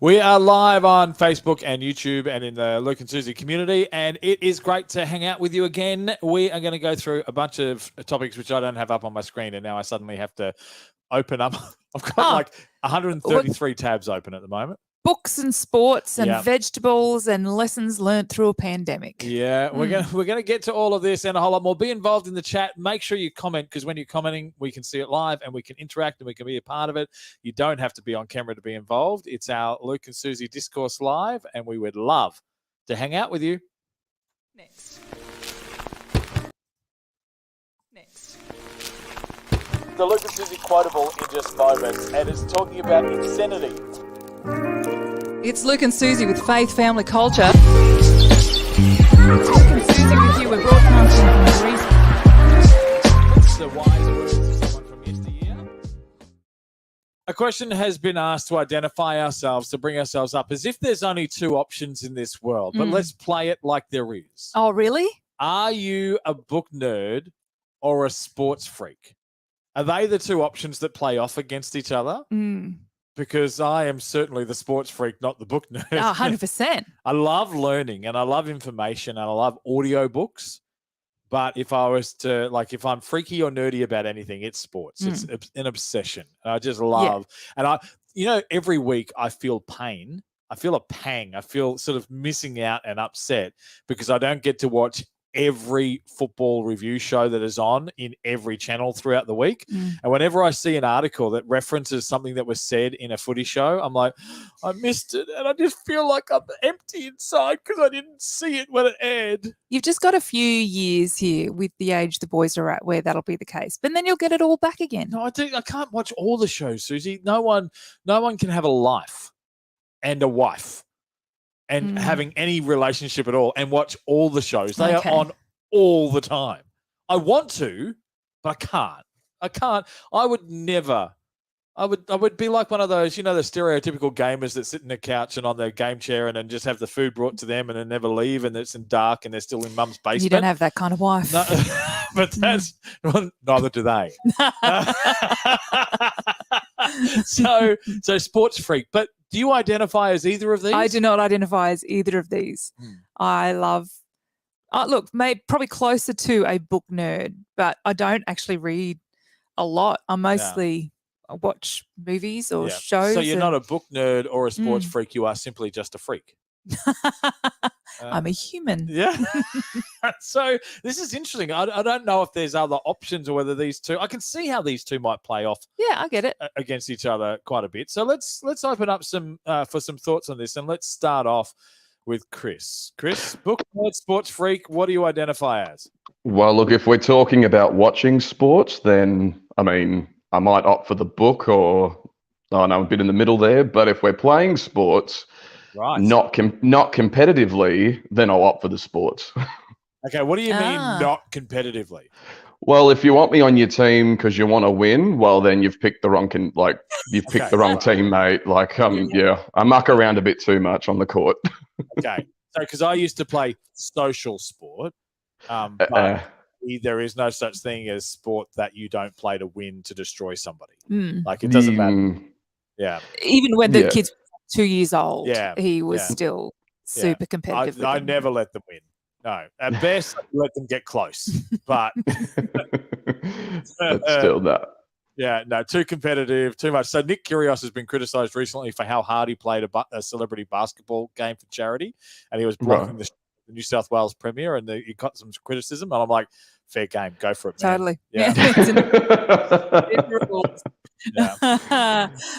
We are live on Facebook and YouTube and in the Luke and Susie community, and it is great to hang out with you again. We are going to go through a bunch of topics which I don't have up on my screen, and now I suddenly have to open up. I've got like 133 tabs open at the moment. Books and sports and vegetables and lessons learnt through a pandemic. Yeah, we're gonna get to all of this and a whole lot more. Be involved in the chat. Make sure you comment, because when you're commenting, we can see it live and we can interact and we can be a part of it. You don't have to be on camera to be involved. It's our Luke and Susie Discourse Live, and we would love to hang out with you. Next. The Luke and Susie quotable in just moments, and it's talking about insanity. It's Luke and Susie with Faith, Family, Culture. It's Luke and Susie with you. We're broadcasting from Greece. The wise words of someone from yesteryear. A question has been asked to identify ourselves, to bring ourselves up, as if there's only two options in this world. But let's play it like there is. Oh, really? Are you a book nerd or a sports freak? Are they the two options that play off against each other? Because I am certainly the sports freak, not the book nerd. Oh, 100%. I love learning and I love information and I love audio books. But if I was to, like, if I'm freaky or nerdy about anything, it's sports. It's an obsession. I just love. And every week I feel pain. I feel a pang. I feel sort of missing out and upset because I don't get to watch every football review show that is on in every channel throughout the week. And whenever I see an article that references something that was said in a footy show, I'm like, I missed it. And I just feel like I'm empty inside because I didn't see it when it aired. You've just got a few years here with the age the boys are at where that'll be the case. But then you'll get it all back again. No, I can't watch all the shows, Susie. No one can have a life and a wife and having any relationship at all and watch all the shows. They are on all the time. I want to, but I can't. I would never. I would be like one of those, the stereotypical gamers that sit in the couch and on their game chair and then just have the food brought to them and then never leave, and it's in dark and they're still in mum's basement. You don't have that kind of wife. No, but that's neither do they. So sports freak. But do you identify as either of these? I do not identify as either of these. I love, probably closer to a book nerd, but I don't actually read a lot. I mostly watch movies or shows. So you're not a book nerd or a sports freak. You are simply just a freak. I'm a human. Yeah. So this is interesting. I don't know if there's other options or whether these two. I can see how these two might play off. Yeah, I get it. Against each other quite a bit. So let's open up for some thoughts on this, and let's start off with Chris. Chris, book nerd, sports freak. What do you identify as? Well, look, if we're talking about watching sports, then I might opt for the book, or I'm a bit in the middle there. But if we're playing sports, not competitively, then I'll opt for the sports. Okay, what do you mean not competitively? Well, if you want me on your team because you want to win, well, then you've picked the wrong picked the wrong teammate. Like, I muck around a bit too much on the court. Okay, so because I used to play social sport, but there is no such thing as sport that you don't play to win, to destroy somebody. Like, it doesn't matter. Yeah. Even when the kids were 2 years old, he was still super competitive. I never let them win. No. At best, I let them get close. But that's still that. Yeah, no, too competitive, too much. So Nick Kyrgios has been criticised recently for how hard he played a celebrity basketball game for charity, and he was blocking the New South Wales Premier, and he got some criticism. And I'm like, fair game, go for it, man. Totally. Yeah.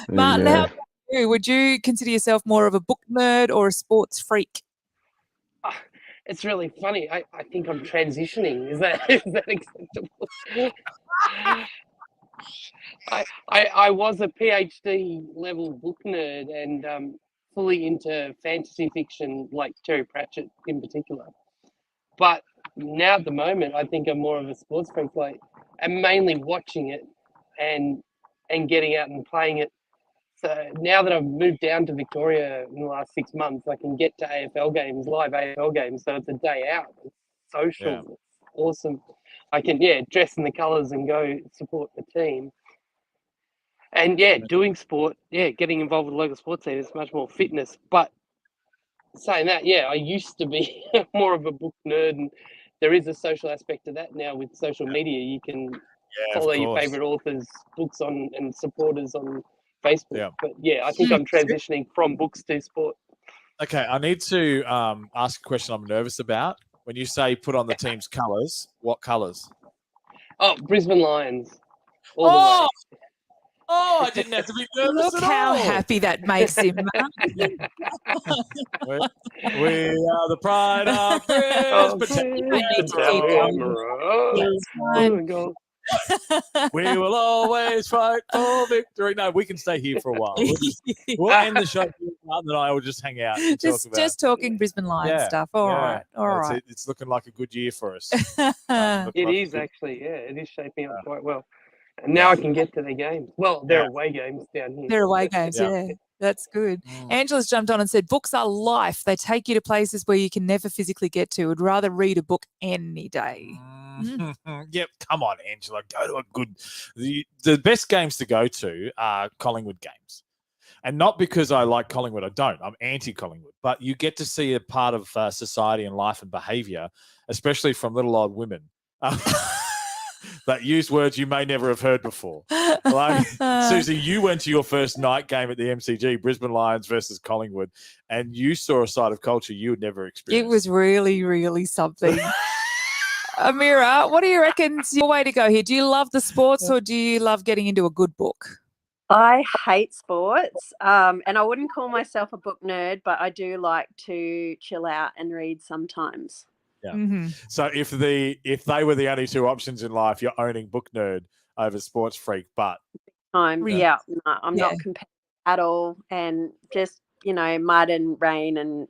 Martin, how about you? Would you consider yourself more of a book nerd or a sports freak? It's really funny. I think I'm transitioning. Is that acceptable? I was a PhD level book nerd and fully into fantasy fiction, like Terry Pratchett in particular. But now at the moment, I think I'm more of a sports freak. Like, I'm mainly watching it and getting out and playing it. So now that I've moved down to Victoria in the last 6 months, I can get to AFL games, live AFL games. So it's a day out. It's social. Yeah. It's awesome. I can, dress in the colours and go support the team. And doing sport, getting involved with the local sports team is much more fitness. But saying that, I used to be more of a book nerd, and there is a social aspect to that now with social media. You can follow your favorite authors' books on and supporters on Facebook. Yeah. But I think I'm transitioning from books to sport. Okay, I need to ask a question I'm nervous about. When you say put on the team's colours, what colours? Oh, Brisbane Lions. All the way. Oh, I didn't have to be nervous. Look how happy that makes him. we are the pride of Brisbane. We will always fight for victory. No, we can stay here for a while. We'll end the show, and then I will just hang out and just talking Brisbane Lions stuff. All right. It's looking like a good year for us. It is actually, it is shaping up quite well. And now I can get to the games. Well, they're away games down here. They're away games, That's good. Angela's jumped on and said, books are life. They take you to places where you can never physically get to. Would rather read a book any day. Yep, come on, Angela. Go to a good... The best games to go to are Collingwood games. And not because I like Collingwood. I don't. I'm anti-Collingwood. But you get to see a part of society and life and behaviour, especially from little old women. That use words you may never have heard before. Like, Susie, you went to your first night game at the MCG, Brisbane Lions versus Collingwood, and you saw a side of culture you had never experienced. It was really, really something. Amira, what do you reckon's your way to go here? Do you love the sports or do you love getting into a good book? I hate sports, and I wouldn't call myself a book nerd, but I do like to chill out and read sometimes. Yeah. Mm-hmm. So if they were the only two options in life, you're owning book nerd over sports freak, but I'm not competitive at all, and just mud and rain and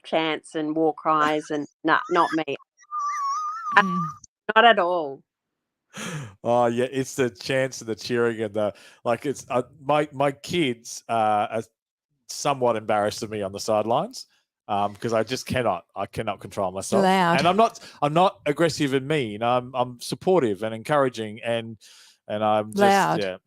chants and war cries and not me. Not at all. Oh yeah, it's the chants and the cheering and the it's my kids are somewhat embarrassed of me on the sidelines. Because I cannot control myself. Loud. And I'm not aggressive and mean. I'm supportive and encouraging and I'm just loud.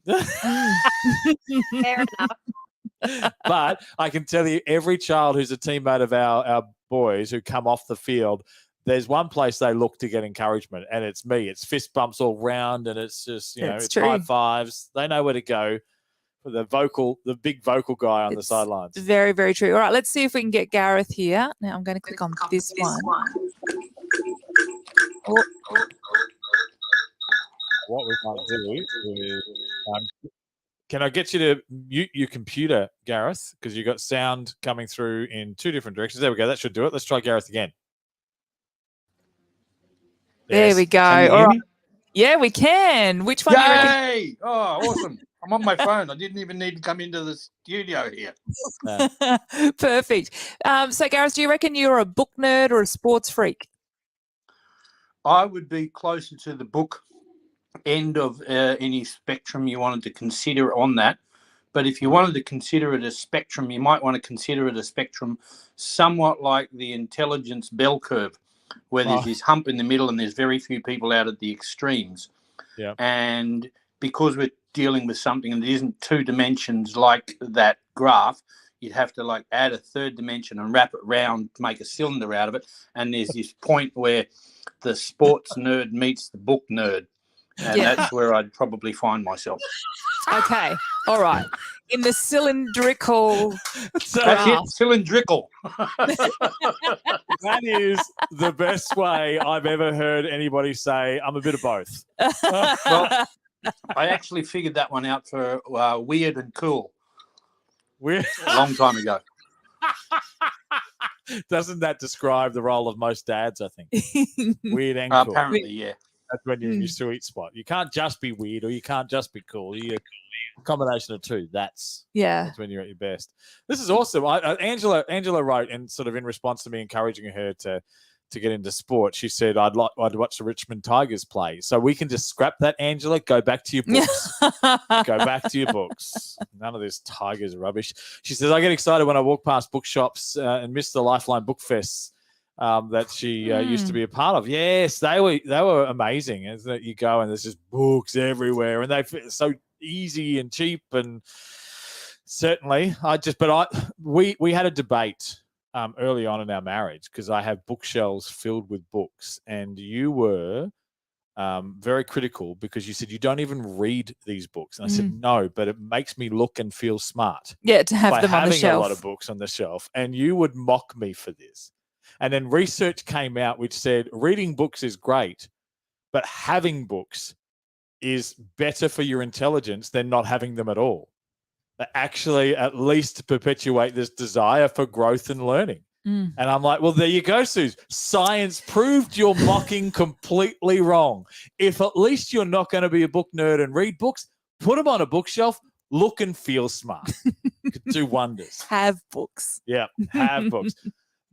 Fair enough. But I can tell you, every child who's a teammate of our boys who come off the field, there's one place they look to get encouragement, and it's me. It's fist bumps all round, and it's just it's high fives. They know where to go. The big vocal guy on the sidelines. Very, very true. All right, let's see if we can get Gareth here. Now I'm going to click on this one. What we might do is, can I get you to mute your computer, Gareth? Because you've got sound coming through in two different directions. There we go. That should do it. Let's try Gareth again. There we go. All right. Yeah, we can. Which one? Yay! Oh, awesome. I'm on my phone. I didn't even need to come into the studio here. Perfect. So, Gareth, do you reckon you're a book nerd or a sports freak? I would be closer to the book end of any spectrum you wanted to consider on that. But if you wanted to consider it a spectrum, you might want to consider it a spectrum somewhat like the intelligence bell curve, where there's this hump in the middle and there's very few people out at the extremes. Yeah. And because we're dealing with something and it isn't two dimensions like that graph, you'd have to add a third dimension and wrap it round to make a cylinder out of it. And there's this point where the sports nerd meets the book nerd. And that's where I'd probably find myself. Okay. All right. In the cylindrical. That's it, cylindrical. That is the best way I've ever heard anybody say, I'm a bit of both. Well, I actually figured that one out for weird and cool. Weird. A long time ago. Doesn't that describe the role of most dads, I think? Weird and cool. Apparently, yeah. That's when you're in your sweet spot. You can't just be weird or you can't just be cool. You're a combination of two. That's when you're at your best. This is awesome. Angela wrote, and sort of in response to me encouraging her to get into sport, she said, I'd watch the Richmond Tigers play. So we can just scrap that, Angela. Go back to your books. Go back to your books. None of this Tigers rubbish. She says, I get excited when I walk past bookshops and miss the Lifeline Book Fests that she used to be a part of. Yes, they were amazing. Isn't it? You go and there's just books everywhere, and they're so easy and cheap, and certainly we had a debate early on in our marriage because I have bookshelves filled with books, and you were very critical because you said you don't even read these books. And I said, no, but it makes me look and feel smart. Yeah, to have them on the shelf. Having a lot of books on the shelf. And you would mock me for this. And then research came out which said reading books is great, but having books is better for your intelligence than not having them at all. They actually at least perpetuate this desire for growth and learning. And I'm like, well, there you go, Suze. Science proved your mocking completely wrong. If at least you're not going to be a book nerd and read books, put them on a bookshelf, look and feel smart. You could do wonders. Have books. Yeah, have books.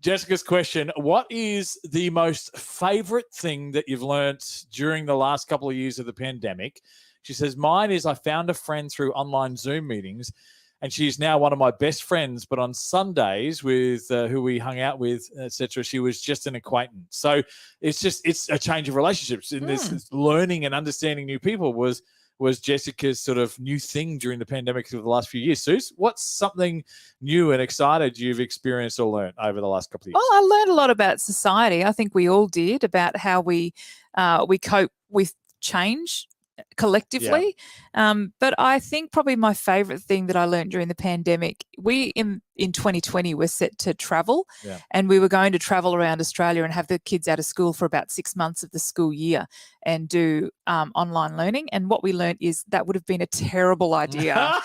Jessica's question, what is the most favorite thing that you've learned during the last couple of years of the pandemic? She says, mine is I found a friend through online Zoom meetings, and she's now one of my best friends. But on Sundays with who we hung out with, etc., she was just an acquaintance. So it's a change of relationships. And this learning and understanding new people was Jessica's sort of new thing during the pandemic for the last few years. Suze, what's something new and excited you've experienced or learned over the last couple of years? Well, I learned a lot about society. I think we all did, about how we cope with change collectively. But I think probably my favorite thing that I learned during the pandemic, we in 2020 were set to travel, and we were going to travel around Australia and have the kids out of school for about 6 months of the school year and do online learning. And what we learned is that would have been a terrible idea.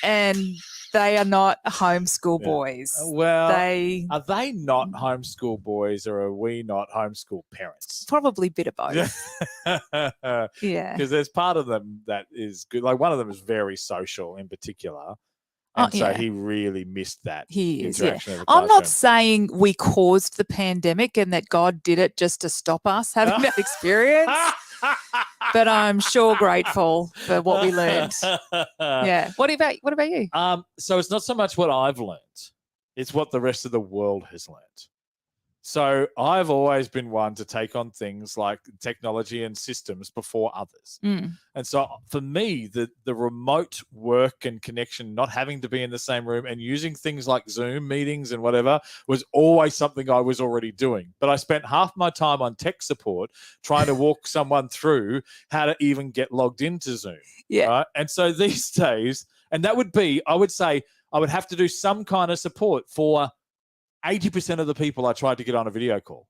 And they are not homeschool boys. Well, are they not homeschool boys, or are we not homeschool parents? Probably a bit of both. Yeah. Because there's part of them that is good. Like one of them is very social in particular. And so he really missed that. He is, interaction. I'm not saying we caused the pandemic and that God did it just to stop us having that experience. But I'm sure grateful for what we learned. Yeah. What about you? So it's not so much what I've learned, it's what the rest of the world has learned. So I've always been one to take on things like technology and systems before others. And so for me, the remote work and connection, not having to be in the same room and using things like Zoom meetings and whatever was always something I was already doing. But I spent half my time on tech support trying to walk someone through how to even get logged into Zoom. Yeah. Right? And so these days, and that would be, I would say, I would have to do some kind of support for 80% of the people I tried to get on a video call.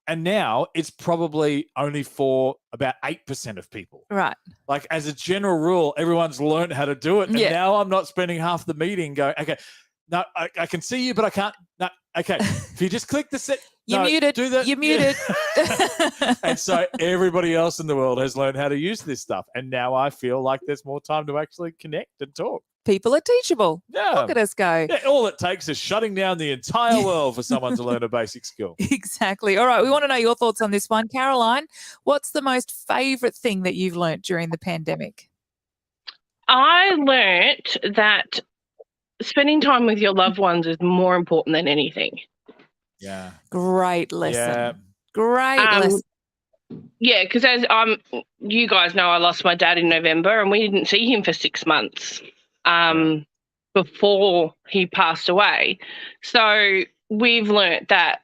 And now it's probably only for about 8% of people. Right. Like as a general rule, everyone's learned how to do it. And now I'm not spending half the meeting going, okay, no, I can see you, but I can't. No, okay. If you just click the set. You're muted. You're muted. And so everybody else in the world has learned how to use this stuff. And now I feel like there's more time to actually connect and talk. People are teachable. Yeah. Look at us go. Yeah, all it takes is shutting down the entire world for someone to learn a basic skill. Exactly. All right. We want to know your thoughts on this one. Caroline, what's the most favorite thing that you've learnt during the pandemic? I learnt that spending time with your loved ones is more important than anything. Yeah. Great lesson. Yeah. Great lesson. Yeah, because as you guys know, I lost my dad in November and we didn't see him for 6 months before he passed away. So we've learnt that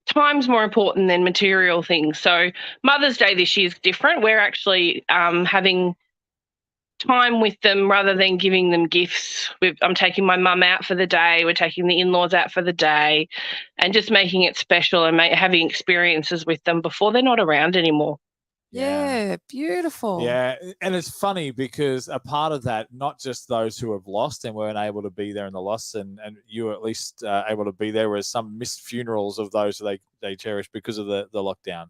time's more important than material things. So Mother's Day this year is different. We're actually having time with them rather than giving them gifts. I'm taking my mum out for the day. We're taking the in-laws out for the day and just making it special and having experiences with them before they're not around anymore. Yeah, beautiful. Yeah, and it's funny because a part of that, not just those who have lost and weren't able to be there in the loss, and you were at least able to be there, whereas some missed funerals of those they cherish because of the lockdown.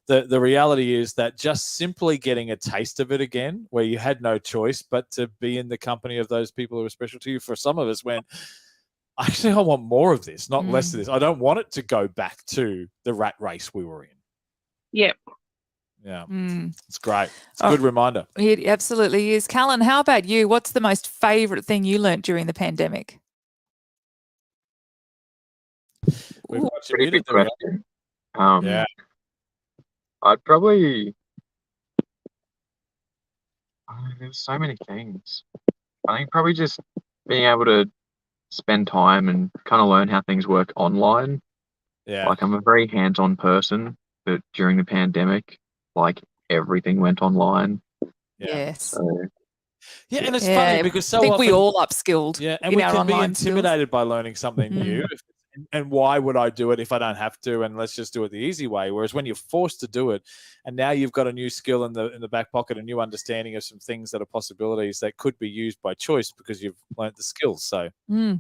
The reality is that just simply getting a taste of it again, where you had no choice but to be in the company of those people who are special to you, for some of us went, actually, I want more of this, not less of this. I don't want it to go back to the rat race we were in. Yep. Yeah, it's great. It's a good reminder. It absolutely is. Callan, how about you? What's the most favourite thing you learnt during the pandemic? Pretty good question. Yeah. I'd probably There's so many things. I think probably just being able to spend time and kind of learn how things work online. Yeah. Like I'm a very hands-on person, but during the pandemic, like everything went online. Yes. So, yeah, and it's funny because so I think often we all upskilled. yeah, and in we our can be online intimidated by learning something new. And why would I do it if I don't have to? And let's just do it the easy way. Whereas when you're forced to do it, and now you've got a new skill in the back pocket, a new understanding of some things that are possibilities that could be used by choice because you've learned the skills. So yeah,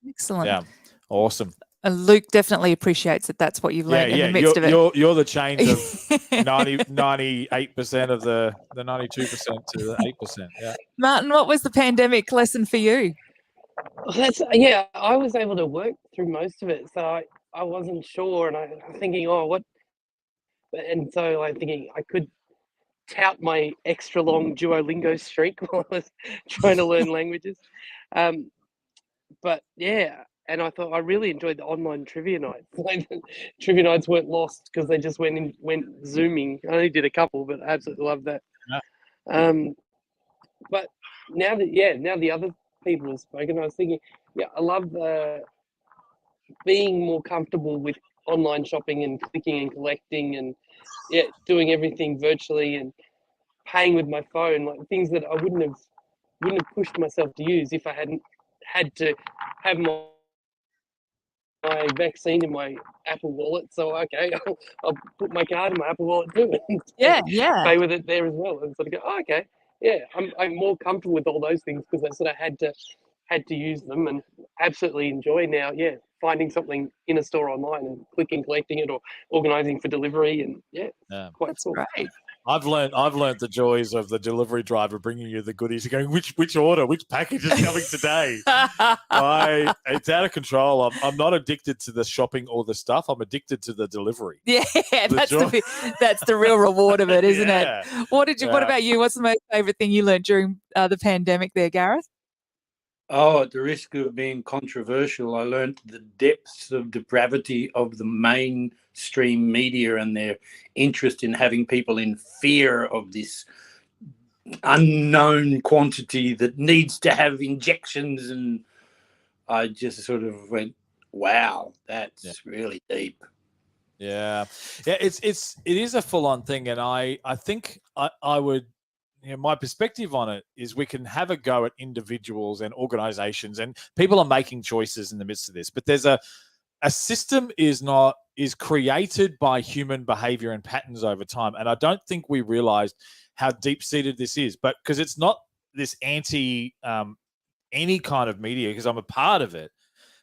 excellent. Yeah, awesome. Luke definitely appreciates that. That's what you've learned in the midst of it. You're the change of 98% of the 92% to the 8%. Yeah, Martin, what was the pandemic lesson for you? I was able to work through most of it, so I wasn't sure, and I'm thinking, what? And so I'm thinking I could tout my extra long Duolingo streak while I was trying to learn languages. But yeah, and I thought I really enjoyed the online trivia nights. Like, trivia nights weren't lost because they just went zooming. I only did a couple, but I absolutely loved that. Yeah. But now the other people have spoken, I was thinking, I love being more comfortable with online shopping and clicking and collecting and doing everything virtually and paying with my phone, like things that I wouldn't have pushed myself to use if I hadn't had to have my vaccine in my Apple Wallet. So okay, I'll put my card in my Apple Wallet too and pay with it there as well, and sort of go, okay, I'm more comfortable with all those things because I sort of had to use them, and absolutely enjoy now finding something in a store online and clicking collecting it or organizing for delivery, and quite That's cool. great. I've learned the joys of the delivery driver bringing you the goodies. You're going, which order, which package is coming today? It's out of control. I'm not addicted to the shopping or the stuff. I'm addicted to the delivery. Yeah, that's the real reward of it, isn't it? What about you? What's the most favorite thing you learned during the pandemic there, Gareth? Oh, at the risk of being controversial, I learned the depths of depravity of the mainstream media and their interest in having people in fear of this unknown quantity that needs to have injections. And I just sort of went, wow, that's really deep. Yeah. It is a full-on thing, and I think I would. My perspective on it is we can have a go at individuals and organizations, and people are making choices in the midst of this, but there's a system is created by human behavior and patterns over time. And I don't think we realized how deep-seated this is, but because it's not this anti any kind of media, because I'm a part of it.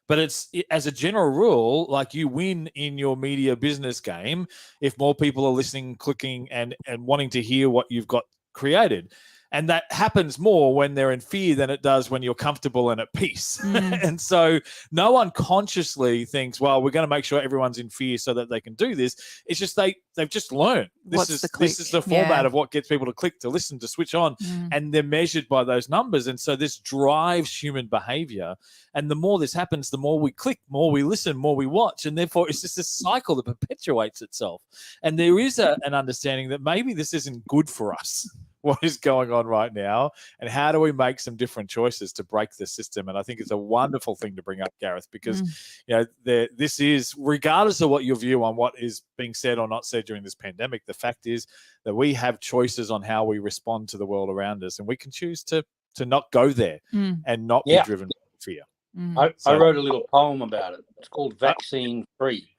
But as a general rule, like, you win in your media business game if more people are listening, clicking, and wanting to hear what you've got created. And that happens more when they're in fear than it does when you're comfortable and at peace. And so no one consciously thinks, well, we're going to make sure everyone's in fear so that they can do this. It's just they've just learned this is the format of what gets people to click, to listen, to switch on, and they're measured by those numbers. And so this drives human behavior. And the more this happens, the more we click, more we listen, more we watch. And therefore it's just a cycle that perpetuates itself. And there is an understanding that maybe this isn't good for us, what is going on right now, and how do we make some different choices to break the system. And I think it's a wonderful thing to bring up, Gareth, because this is, regardless of what your view on what is being said or not said during this pandemic, the fact is that we have choices on how we respond to the world around us, and we can choose to not go there and not be driven by fear. I wrote a little poem about it. It's called Vaccine Free.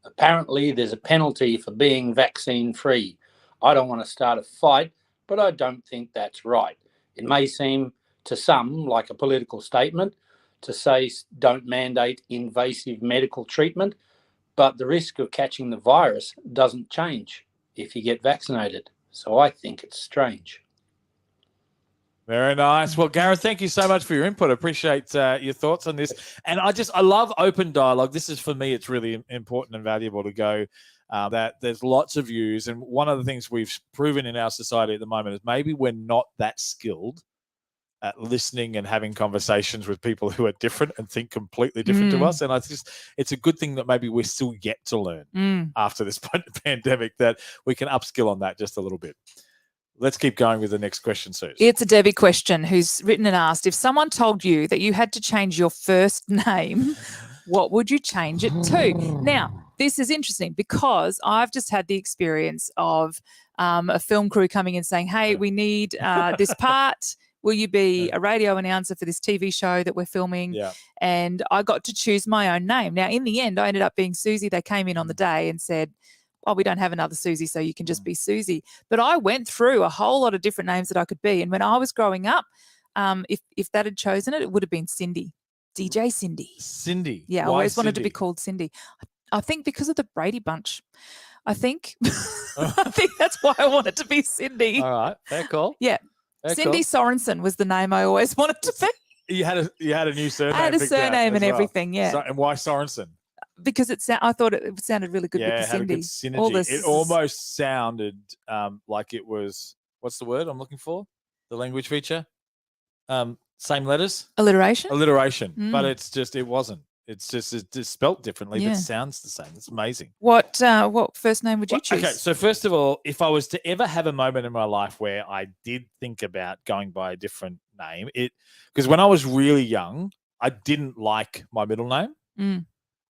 Apparently there's a penalty for being vaccine free. I don't want to start a fight, but I don't think that's right. It may seem to some like a political statement to say don't mandate invasive medical treatment, but the risk of catching the virus doesn't change if you get vaccinated. So I think it's strange. Very nice. Well, Gareth, thank you so much for your input. I appreciate your thoughts on this. And I love open dialogue. This is, for me, it's really important and valuable to go that there's lots of views. And one of the things we've proven in our society at the moment is maybe we're not that skilled at listening and having conversations with people who are different and think completely different to us. And it's a good thing that maybe we're still yet to learn after this pandemic, that we can upskill on that just a little bit. let's keep going with the next question, Suze. It's a Debbie question who's written and asked, if someone told you that you had to change your first name, what would you change it to? Now, this is interesting because I've just had the experience of a film crew coming in saying, hey, we need this part. Will you be a radio announcer for this TV show that we're filming? Yeah. And I got to choose my own name. Now, in the end, I ended up being Susie. They came in on the day and said, oh, we don't have another Susie, so you can just be Susie. But I went through a whole lot of different names that I could be. And when I was growing up, if that had chosen it, it would have been Cindy. DJ Cindy. Cindy. Yeah, I Why always wanted to be Cindy? called Cindy. I think because of the Brady Bunch. I think I think that's why I wanted to be Cindy. All right, fair call. Yeah. Fair Cindy call. Sorensen was the name I always wanted to be. You had a new surname. I had a picked out surname as and well. everything, yeah. So, and why Sorensen? Because I thought it sounded really good with the It had a Cindy. good synergy. All this, It almost sounded like it was, what's the word I'm looking for? The language feature? Same letters? alliteration. Alliteration. But Mm. it wasn't. It's spelt differently, Yeah. but sounds the same. It's amazing. What first name would you choose? Okay, so first of all, if I was to ever have a moment in my life where I did think about going by a different name, because when I was really young, I didn't like my middle name. Mm.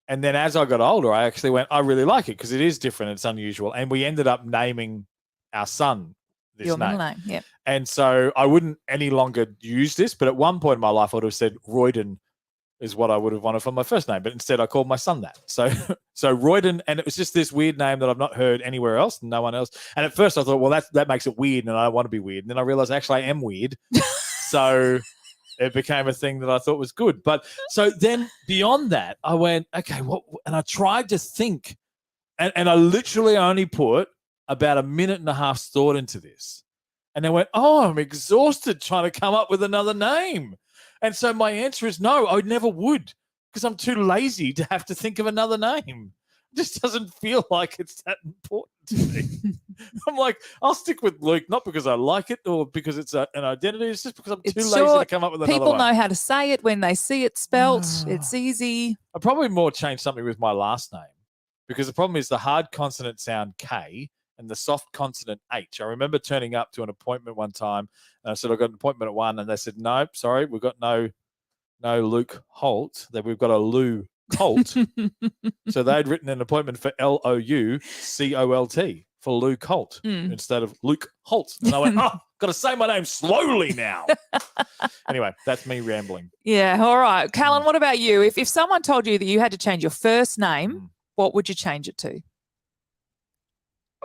And then as I got older, I actually went, I really like it because it is different. It's unusual. And we ended up naming our son this Your name. middle name, yeah. And so I wouldn't any longer use this. But at one point in my life, I would have said Royden is what I would have wanted for my first name. But instead, I called my son that. So Royden, and it was just this weird name that I've not heard anywhere else, no one else. And at first I thought, well, that makes it weird and I don't want to be weird. And then I realized actually I am weird. So it became a thing that I thought was good. But so then beyond that, I went, okay, what? And I tried to think, and I literally only put about a minute and a half's thought into this. And I went, oh, I'm exhausted trying to come up with another name. And so my answer is no, I never would, because I'm too lazy to have to think of another name. It just doesn't feel like it's that important to me. I'm like, I'll stick with Luke, not because I like it or because it's an identity. It's just because I'm too lazy to come up with another People one. know how to say it when they see it spelt. It's easy. I'd probably more change something with my last name, because the problem is the hard consonant sound K and the soft consonant H. I remember turning up to an appointment one time and I said, I've got an appointment at 1, and they said, no, sorry, we've got no Luke Holt. We've got a Lou Colt. So they'd written an appointment for LOUCOLT for Lou Colt instead of Luke Holt. And I went, oh, got to say my name slowly now. Anyway, that's me rambling. Yeah, all right. Callan, what about you? If someone told you that you had to change your first name, what would you change it to?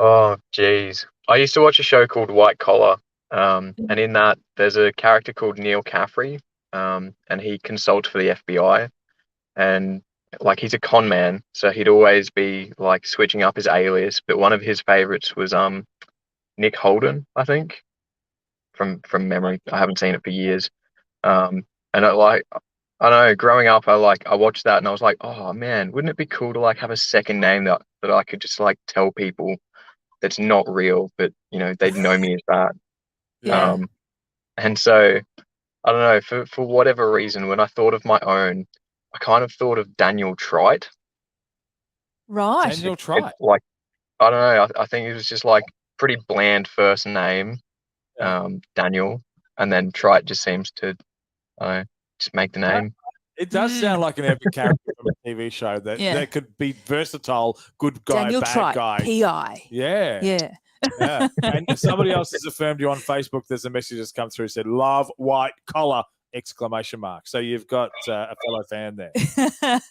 Oh, geez. I used to watch a show called White Collar, and in that there's a character called Neil Caffrey, and he consults for the FBI, and like he's a con man, so he'd always be like switching up his alias. But one of his favorites was Nick Holden, I think, from memory. I haven't seen it for years, and I don't know, growing up, I watched that and I was like, oh man, wouldn't it be cool to like have a second name that I could just like tell people that's not real, but you know, they'd know me as that. Yeah. And so I don't know, for whatever reason, when I thought of my own, I kind of thought of Daniel Trite. Right. Daniel Trite. Like, I don't know, I think it was just like pretty bland first name, Daniel, and then Trite just seems to just make the name. It does sound like an epic character from a TV show that could be versatile, good guy, Daniel bad Trite, guy. PI. Yeah. Yeah. Yeah. And if somebody else has affirmed you on Facebook, there's a message that's come through said, love white collar, ! So you've got a fellow fan there.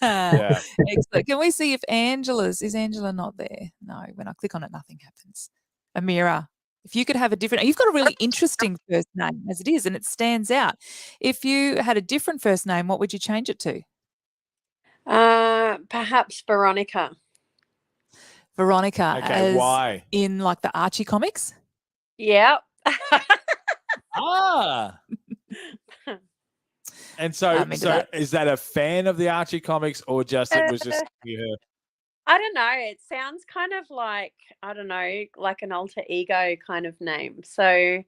Yeah. Excellent. Can we see if is Angela not there? No, when I click on it, nothing happens. Amira, if you could have a different, you've got a really interesting first name as it is, and it stands out. If you had a different first name, what would you change it to? Perhaps Veronica. Veronica. Okay, why? In like the Archie comics? Yeah. And so is that a fan of the Archie comics or just it was just you? I don't know. It sounds kind of like, I don't know, like an alter ego kind of name. So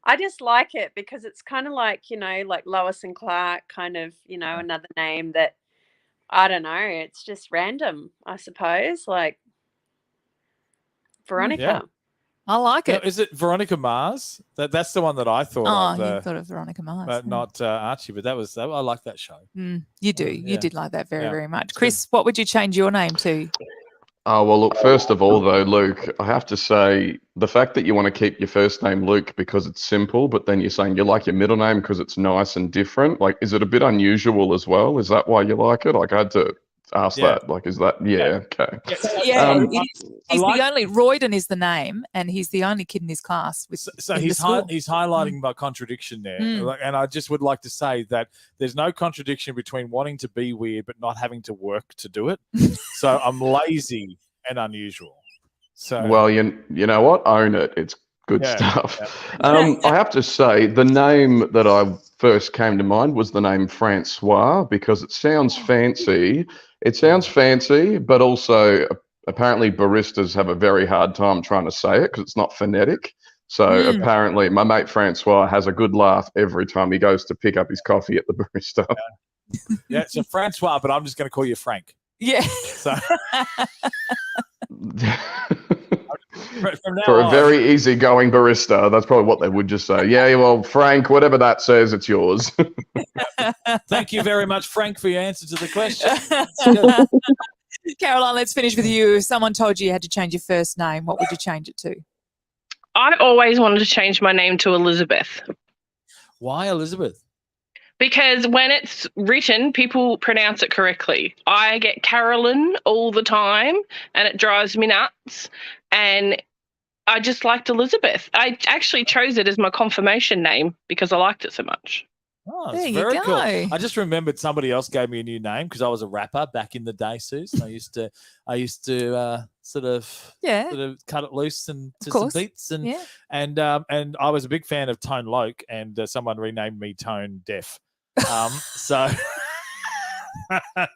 I just like it because it's kind of like, you know, like Lois and Clark kind of, you know, another name that, I don't know, it's just random, I suppose, like Veronica. I like it. Is it Veronica Mars? That's the one that I thought Oh, of. you thought of Veronica Mars. But not Archie. But I like that show. You do. You did like that very, very much. It's Chris, what would you change your name to? Oh, well, look, first of all, though, Luke, I have to say the fact that you want to keep your first name Luke because it's simple, but then you're saying you like your middle name because it's nice and different. Like, is it a bit unusual as well? Is that why you like it? Like, I had to ask that. Like, is that, okay. Yeah, he's the only, Royden is the name, and he's the only kid in his class. So he's highlighting my contradiction there. And I just would like to say that there's no contradiction between wanting to be weird but not having to work to do it. So I'm lazy and unusual. So well, you know what? Own it. It's good stuff. I have to say the name that I first came to mind was the name Francois because it sounds fancy. It sounds fancy, but also apparently baristas have a very hard time trying to say it because it's not phonetic. So apparently my mate Francois has a good laugh every time he goes to pick up his coffee at the barista. Yeah, so Francois, but I'm just going to call you Frank. Yeah. So for a very easygoing barista, that's probably what they would just say. Yeah, well, Frank, whatever that says, it's yours. Thank you very much, Frank, for your answer to the question. Caroline, let's finish with you. If someone told you had to change your first name, what would you change it to? I always wanted to change my name to Elizabeth. Why Elizabeth? Because when it's written, people pronounce it correctly. I get Carolyn all the time, and it drives me nuts. And I just liked Elizabeth. I actually chose it as my confirmation name because I liked it so much. Oh, there it's you very go. cool. I just remembered somebody else gave me a new name because I was a rapper back in the day, Suze. I used to sort of cut it loose and to some beats and I was a big fan of Tone Loc, and someone renamed me Tone Deaf. So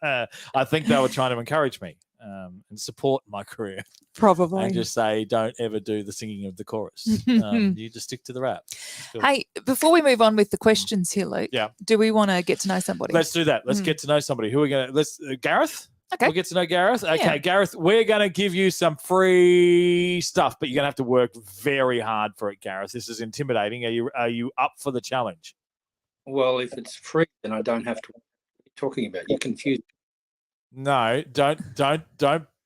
I think they were trying to encourage me and support my career. Probably. And just say, don't ever do the singing of the chorus. You just stick to the rap. Hey, before we move on with the questions here, Luke, do we want to get to know somebody? Let's do that. Let's get to know somebody. Who are we going to? Gareth? Okay. We'll get to know Gareth. Okay, Yeah. Gareth, we're going to give you some free stuff, but you're going to have to work very hard for it, Gareth. This is intimidating. Are you up for the challenge? Well, if it's free, then I don't have to. What are you talking about? You're confused. No, don't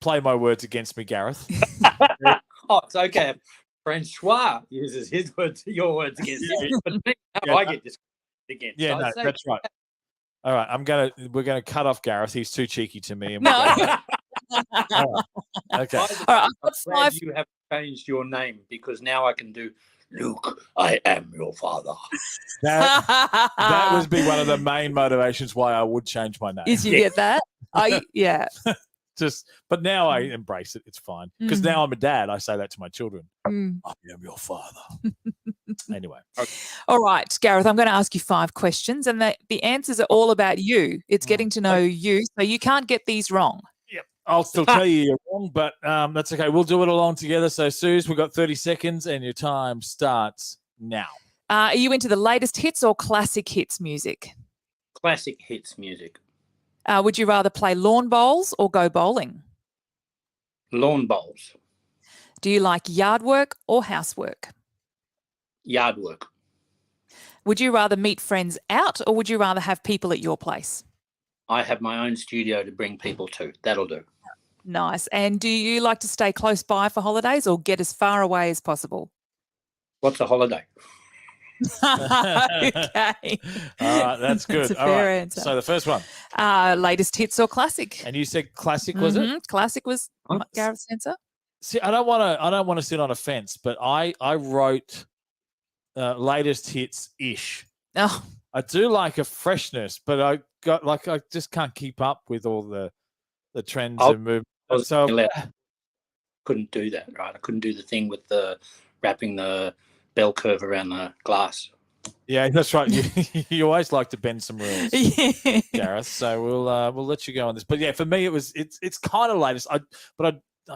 play my words against me, Gareth. Oh, it's okay. Francois uses his words, your words against you, but me, I get this against. Yeah, no, that's right. All right, we're gonna cut off Gareth. He's too cheeky to me. And No. All right. Okay. All right, I've got I'm glad you have changed your name because now I can do Luke, I am your father. That would be one of the main motivations why I would change my name. Is you get that? Yeah. But now I embrace it. It's fine because now I'm a dad. I say that to my children. I am your father. Anyway. Okay. All right, Gareth, I'm going to ask you 5 questions, and the answers are all about you. It's getting to know you, so you can't get these wrong. Yep. I'll still tell you you're wrong, but that's okay. We'll do it along together. So, Suze, we've got 30 seconds, and your time starts now. Are you into the latest hits or classic hits music? Classic hits music. Would you rather play lawn bowls or go bowling? Lawn bowls. Do you like yard work or housework? Yard work. Would you rather meet friends out or would you rather have people at your place? I have my own studio to bring people to. That'll do. Nice. And do you like to stay close by for holidays or get as far away as possible? What's a holiday? Okay. All right, that's good. That's a All fair right. answer. So the first one. Latest hits or classic? And you said classic, was it? Classic was Gareth's answer. See, I don't want to sit on a fence, but I wrote latest hits ish. Oh. I do like a freshness, but I just can't keep up with all the trends and movements. So couldn't do that, right? I couldn't do the thing with the wrapping the bell curve around the glass. Yeah, that's right. You always like to bend some rules, Gareth. So we'll let you go on this. But yeah, for me it's kind of latest. I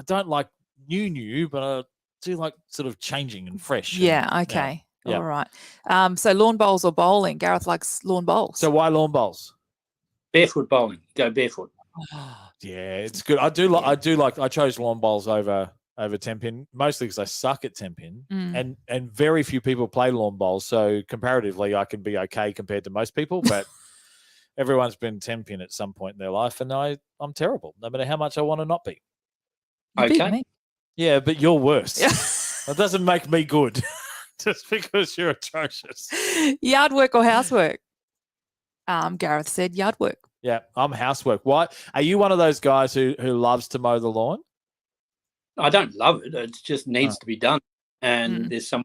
don't like new, but I do like sort of changing and fresh. Yeah. Okay. Yeah. All right. So lawn bowls or bowling? Gareth likes lawn bowls. So why lawn bowls? Barefoot bowling. Go barefoot. Yeah, it's good. I chose lawn bowls over over 10-pin, mostly because I suck at 10-pin, Mm. and very few people play lawn bowls. So comparatively, I can be okay compared to most people, but everyone's been 10-pin at some point in their life, and I'm terrible, no matter how much I want to not be. You beat Okay. me. Yeah, but you're worse. That doesn't make me good just because you're atrocious. Yard work or housework? Gareth said yard work. Yeah, I'm housework. Why? Are you one of those guys who loves to mow the lawn? I don't love it. It just needs to be done. And there's some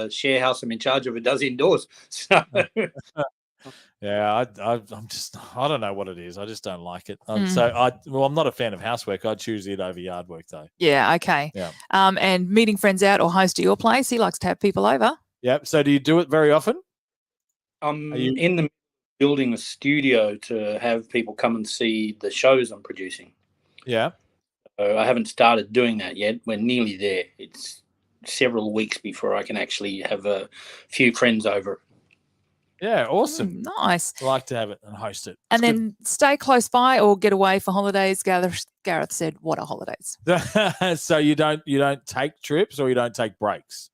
share house I'm in charge of who does indoors. So yeah, I'm just, I don't know what it is. I just don't like it. So I'm not a fan of housework. I'd choose it over yard work though. Yeah, okay. Yeah. And meeting friends out or host at your place. He likes to have people over. Yep. So do you do it very often? I'm in the building a studio to have people come and see the shows I'm producing. Yeah. So I haven't started doing that yet. We're nearly there. It's several weeks before I can actually have a few friends over. Yeah, awesome. Nice. I like to have it and host it. And then stay close by or get away for holidays. Gareth said, what are holidays? So you don't take trips or you don't take breaks?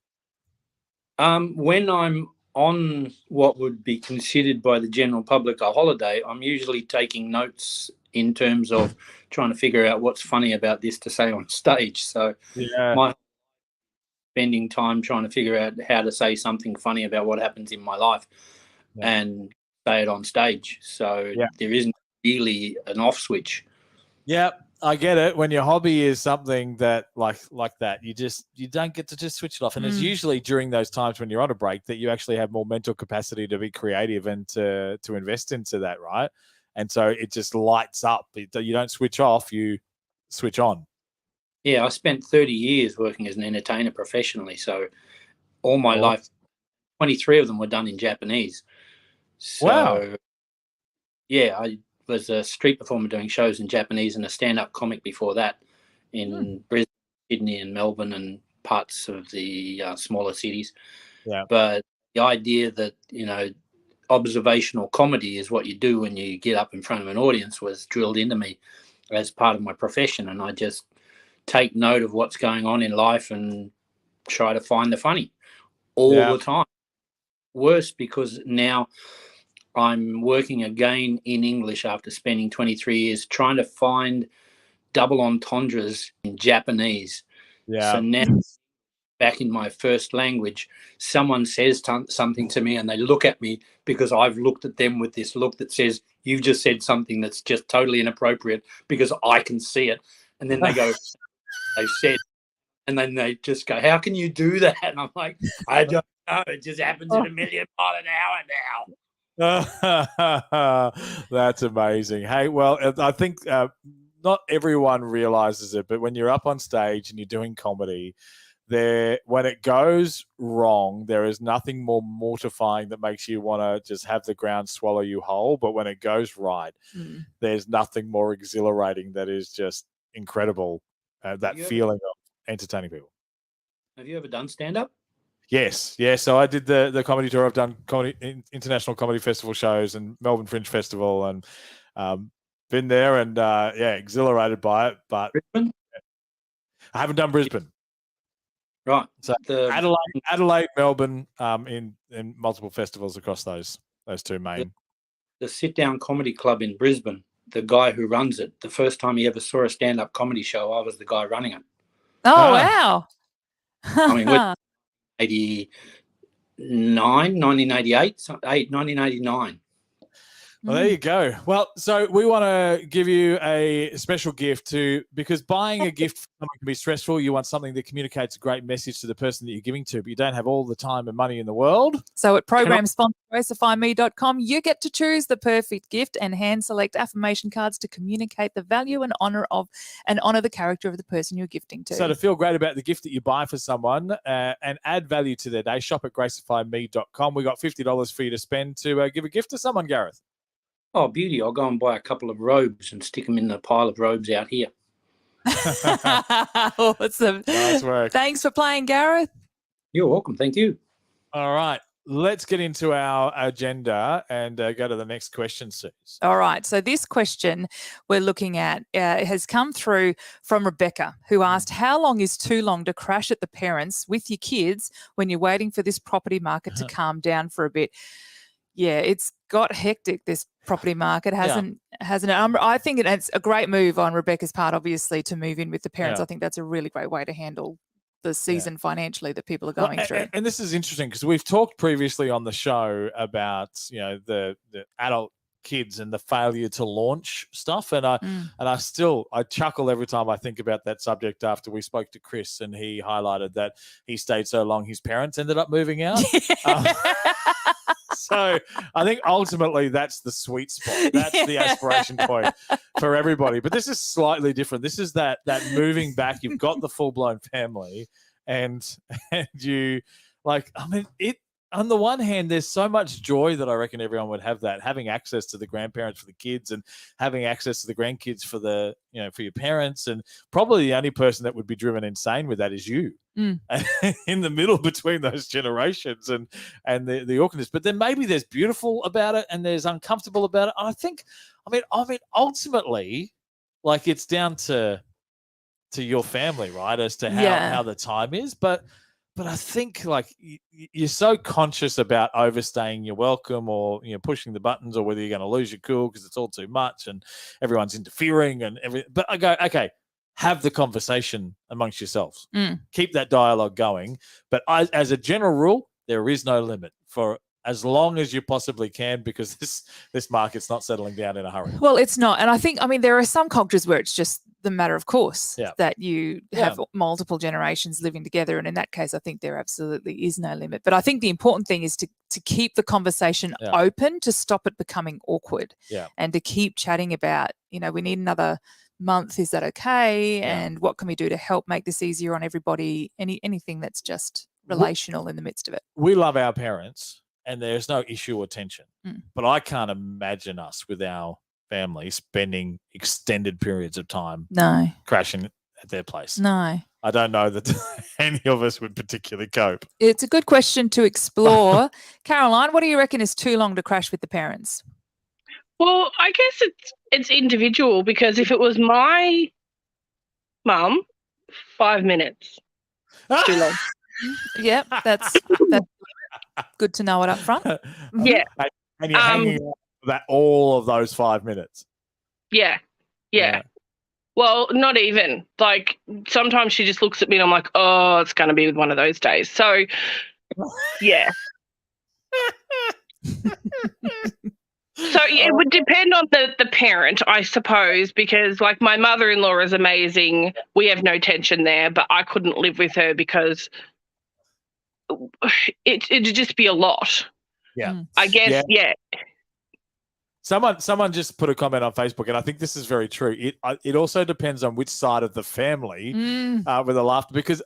When I'm on what would be considered by the general public a holiday, I'm usually taking notes in terms of trying to figure out what's funny about this to say on stage. So my spending time trying to figure out how to say something funny about what happens in my life and say it on stage. So there isn't really an off switch. Yeah, I get it. When your hobby is something that like that, you don't get to just switch it off. And it's usually during those times when you're on a break that you actually have more mental capacity to be creative and to invest into that, right? And so it just lights up. You don't switch off, you switch on. Yeah, I spent 30 years working as an entertainer professionally. So all my life, 23 of them were done in Japanese. So, wow. Yeah, I was a street performer doing shows in Japanese and a stand-up comic before that in Brisbane, Sydney and Melbourne and parts of the smaller cities. Yeah. But the idea that, observational comedy is what you do when you get up in front of an audience was drilled into me as part of my profession. And I just take note of what's going on in life and try to find the funny all the time. Worse because now I'm working again in English after spending 23 years trying to find double entendres in Japanese. Yeah. So now back in my first language, someone says something to me and they look at me because I've looked at them with this look that says, you've just said something that's just totally inappropriate because I can see it. And then they go, they've said, and then they just go, how can you do that? And I'm like, I don't know. It just happens at 1 million miles an hour now. That's amazing. Hey, well, I think not everyone realizes it, but when you're up on stage and you're doing comedy, when it goes wrong, there is nothing more mortifying that makes you want to just have the ground swallow you whole. But when it goes right, there's nothing more exhilarating that is just incredible. That feeling of entertaining people. Have you ever done stand-up? Yes. So I did the comedy tour. I've done international comedy festival shows and Melbourne Fringe Festival, and been there and exhilarated by it. But Brisbane? I haven't done Brisbane. Right. So Adelaide, Melbourne, in multiple festivals across those two main. The Sit Down Comedy Club in Brisbane, the guy who runs it, the first time he ever saw a stand-up comedy show, I was the guy running it. Oh, wow. I mean, 1988, 1989. Well, there you go. Well, so we want to give you a special gift because buying a gift for someone can be stressful. You want something that communicates a great message to the person that you're giving to, but you don't have all the time and money in the world. So at program sponsor gracifyme.com, you get to choose the perfect gift and hand select affirmation cards to communicate the value and honor the character of the person you're gifting to. So to feel great about the gift that you buy for someone and add value to their day, shop at gracifyme.com. We got $50 for you to spend to give a gift to someone, Gareth. Oh, beauty. I'll go and buy a couple of robes and stick them in the pile of robes out here. Awesome. Nice work. Thanks for playing, Gareth. You're welcome. Thank you. All right. let's get into our agenda and go to the next question, Suze. All right. So this question we're looking at has come through from Rebecca, who asked, how long is too long to crash at the parents with your kids when you're waiting for this property market to calm down for a bit? Yeah, it's got hectic, this property market, hasn't it? I think it's a great move on Rebecca's part, obviously, to move in with the parents. I think that's a really great way to handle the season financially that people are going through. And this is interesting because we've talked previously on the show about, the adult kids and the failure to launch stuff. And I chuckle every time I think about that subject after we spoke to Chris and he highlighted that he stayed so long his parents ended up moving out. So I think ultimately that's the sweet spot. That's the aspiration point for everybody. But this is slightly different. This is that moving back. You've got the full-blown family and you on the one hand, there's so much joy that I reckon everyone would have that, having access to the grandparents for the kids and having access to the grandkids for the, for your parents. And probably the only person that would be driven insane with that is you. In the middle between those generations and the awkwardness. But then maybe there's beautiful about it and there's uncomfortable about it. I think, ultimately, it's down to your family, right, as to how the time is. But I think you're so conscious about overstaying your welcome or pushing the buttons or whether you're going to lose your cool because it's all too much and everyone's interfering and everything. But I go, okay, have the conversation amongst yourselves. Keep that dialogue going. But as a general rule, there is no limit for as long as you possibly can because this market's not settling down in a hurry. Well, it's not. And I think, there are some cultures where it's just the matter of course that you have multiple generations living together. And in that case, I think there absolutely is no limit. But I think the important thing is to keep the conversation open, to stop it becoming awkward and to keep chatting about, we need another month. Is that okay? And what can we do to help make this easier on everybody? Anything that's just relational in the midst of it. We love our parents and there's no issue or tension. But I can't imagine us with our family spending extended periods of time crashing at their place. No. I don't know that any of us would particularly cope. It's a good question to explore. Caroline, what do you reckon is too long to crash with the parents? Well, I guess it's individual because if it was my mum, 5 minutes. Too long. Yeah, that's good to know it up front. Yeah. And you're hanging out that all of those 5 minutes. Yeah. Well, not even. Sometimes she just looks at me and I'm like, oh, it's going to be one of those days. So, yeah. So it would depend on the parent, I suppose, because my mother-in-law is amazing. We have no tension there, but I couldn't live with her because it'd just be a lot. Yeah. I guess, yeah. Someone just put a comment on Facebook, and I think this is very true. It also depends on which side of the family with a laughter, because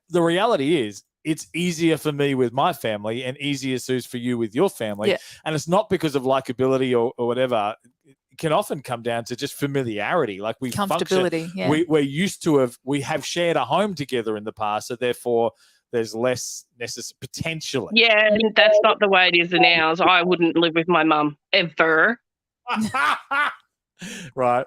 the reality is it's easier for me with my family and easier, Suze, for you with your family. Yeah. And it's not because of likability or whatever. It can often come down to just familiarity. We comfortability. Yeah. We're used to we have shared a home together in the past, so therefore there's less potentially. Yeah, that's not the way it is in ours. I wouldn't live with my mum ever. Right.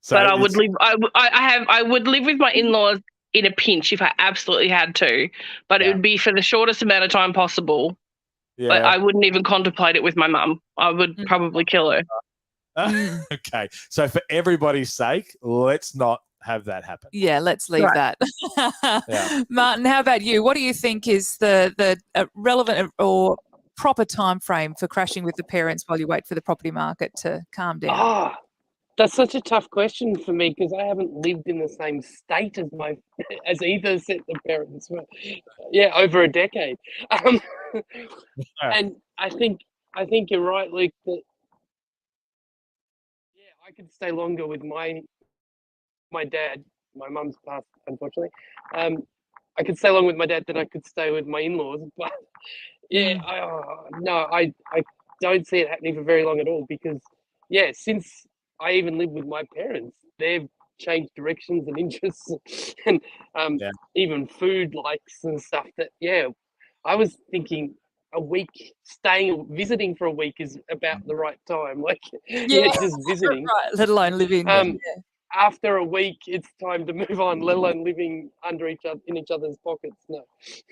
So but I would live. I would live with my in-laws in a pinch if I absolutely had to, but it would be for the shortest amount of time possible. Yeah. But I wouldn't even contemplate it with my mum. I would probably kill her. Okay. So for everybody's sake, let's not have that happen. Yeah, let's leave that. Martin, how about you? What do you think is the relevant or proper time frame for crashing with the parents while you wait for the property market to calm down? Oh, that's such a tough question for me because I haven't lived in the same state as either set of parents for over a decade. And I think you're right, Luke, that I could stay longer with my dad. My mum's passed, unfortunately. I could stay longer with my dad than I could stay with my in-laws. But I don't see it happening for very long at all because since I even live with my parents, they've changed directions and interests and even food likes and stuff that I was thinking a week, visiting for a week is about the right time. Like, Yeah, just visiting. right. Let alone living. After a week, it's time to move on. Let alone living under each other in each other's pockets. No.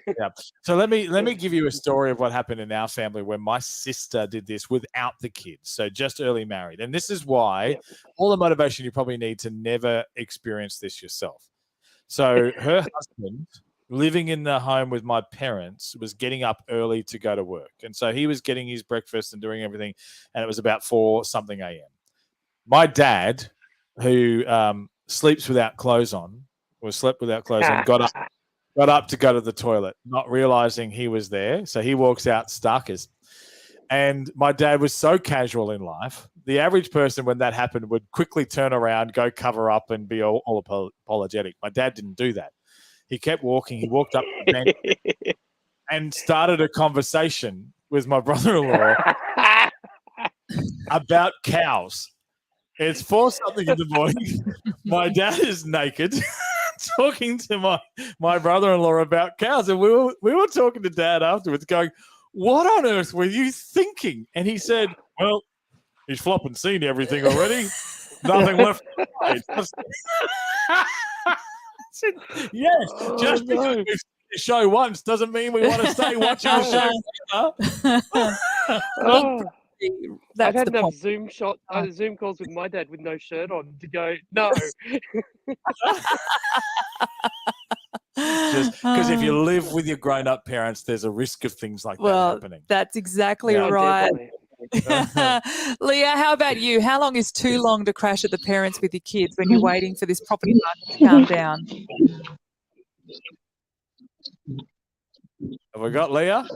Yeah. So let me give you a story of what happened in our family when my sister did this without the kids. So just early married, and this is why all the motivation you probably need to never experience this yourself. So her husband, living in the home with my parents, was getting up early to go to work. And so he was getting his breakfast and doing everything. And it was about 4 something a.m. My dad, who sleeps without clothes on, or slept without clothes on, got up to go to the toilet, not realizing he was there. So he walks out starkers. And my dad was so casual in life. The average person, when that happened, would quickly turn around, go cover up, and be all apologetic. My dad didn't do that. He kept walking. He walked up to the bench and started a conversation with my brother-in-law about cows. It's 4 something in the morning. My dad is naked, talking to my brother-in-law about cows, and we were talking to Dad afterwards, going, "What on earth were you thinking?" And he said, "Well, he's flopping seen everything already. Nothing left to hide." I said, "Yes, just because we've seen the show once doesn't mean we want to stay watching the show." I've had enough Zoom calls with my dad with no shirt on to go, no. Just because if you live with your grown-up parents, there's a risk of things like that happening. That's exactly right. Leah, how about you? How long is too long to crash at the parents with your kids when you're waiting for this property market to calm down? Have we got Leah?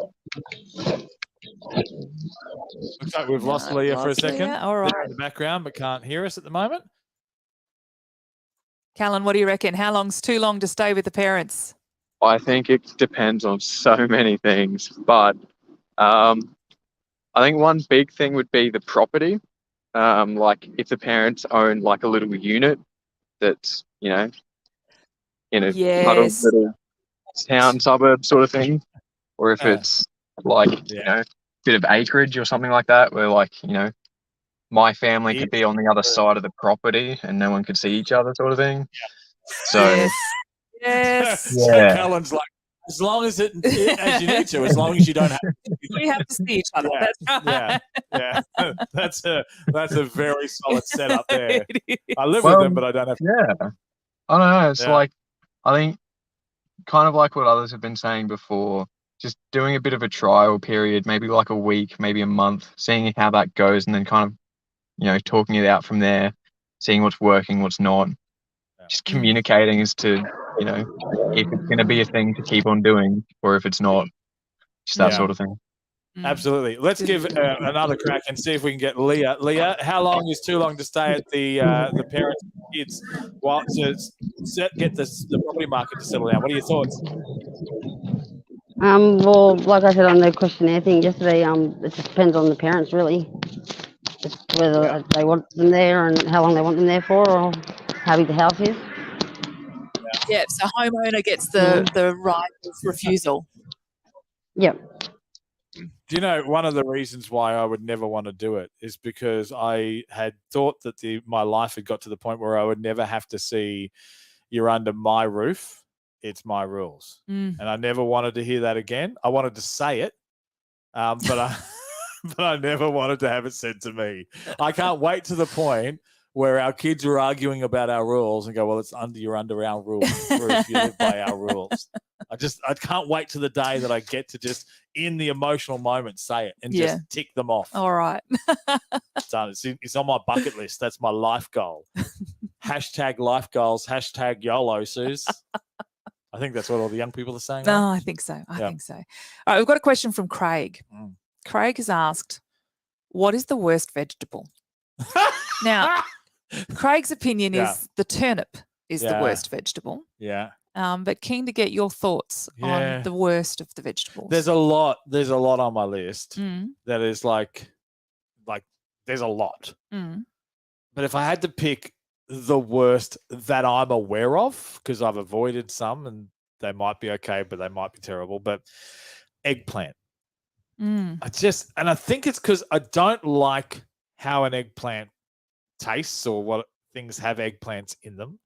Looks like we've lost Leah for a second. Leah. All right. They're in the background, but can't hear us at the moment. Callan, what do you reckon? How long's too long to stay with the parents? I think it depends on so many things, but I think one big thing would be the property. Like if the parents own like a little unit that's, in a little town suburb sort of thing, or if it's like, a bit of acreage or something like that, where like, my family could be on the other side of the property and no one could see each other sort of thing. So, yes. So Callan's like, as long as as you need to, as long as you don't have to. We have to see each other. Yeah. That's a very solid setup there. I live with them, but I don't have to. Yeah. I don't know. It's like, I think kind of like what others have been saying before, just doing a bit of a trial period, maybe like a week, maybe a month, seeing how that goes, and then kind of, talking it out from there, seeing what's working, what's not. Just communicating as to, if it's going to be a thing to keep on doing or if it's not. Just that sort of thing. Absolutely. Let's give another crack and see if we can get Leah. Leah, how long is too long to stay at the parents and kids while to get the property market to settle down? What are your thoughts? Well, like I said on the questionnaire thing yesterday, it just depends on the parents really. Just whether they want them there and how long they want them there for, or how big the house is. Yeah, so homeowner gets the right of refusal. Yep. Do you know one of the reasons why I would never want to do it is because I had thought that my life had got to the point where I would never have to see you're under my roof, it's my rules. And I never wanted to hear that again. I wanted to say it, but I never wanted to have it said to me. I can't wait to the point where our kids are arguing about our rules and go, well, you're under our rules, or if you live by our rules. I can't wait to the day that I get to just in the emotional moment say it and just tick them off. All right. It's done. It's on my bucket list. That's my life goal. Hashtag life goals. Hashtag YOLO, Suze. I think that's what all the young people are saying. No, I think so. I think so. All right, we've got a question from Craig. Craig has asked, what is the worst vegetable? Now, Craig's opinion is the turnip is the worst vegetable. Yeah. But keen to get your thoughts on the worst of the vegetables. There's a lot on my list that is like there's a lot. But if I had to pick the worst that I'm aware of, because I've avoided some and they might be okay, but they might be terrible, but eggplant. I think it's because I don't like how an eggplant tastes or what things have eggplants in them.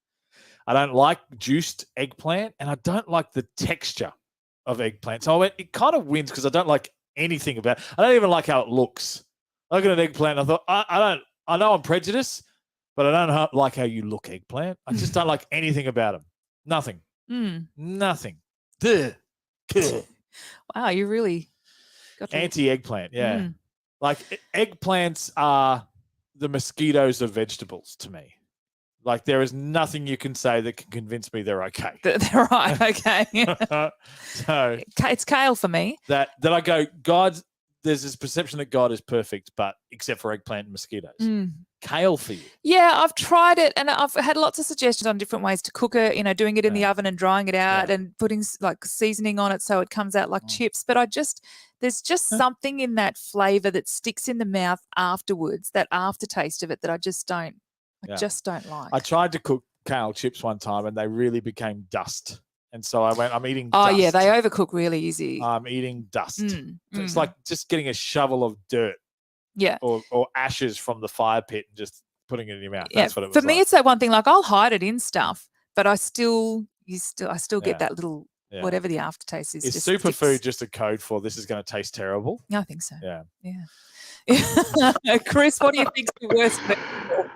I don't like juiced eggplant, and I don't like the texture of eggplant. So it kind of wins because I don't like anything about it. I don't even like how it looks. I look at an eggplant, and I thought, I know I'm prejudiced, but I don't like how you look, eggplant. I just don't like anything about them. Nothing. Nothing. Wow, you really got anti-eggplant, yeah. Like eggplants are the mosquitoes of vegetables to me. Like there is nothing you can say that can convince me they're okay. They're right, okay. So it's kale for me. That I go, God, there's this perception that God is perfect, but except for eggplant and mosquitoes. Kale for you. Yeah, I've tried it, and I've had lots of suggestions on different ways to cook it, doing it in the oven and drying it out and putting like seasoning on it so it comes out like chips. But there's just something in that flavor that sticks in the mouth afterwards, that aftertaste of it that I just don't like. I tried to cook kale chips one time and they really became dust. And so I went, I'm eating dust. Oh, yeah, they overcook really easy. I'm eating dust. It's like just getting a shovel of dirt. Yeah. Or ashes from the fire pit and just putting it in your mouth. Yeah. That's what it was For me, like. it's that one thing, like I'll hide it in stuff, but I still get that little whatever the aftertaste is. Is superfood just a code for this is going to taste terrible? I think so. Yeah. Yeah. Chris, what do you think's the worst vegetable?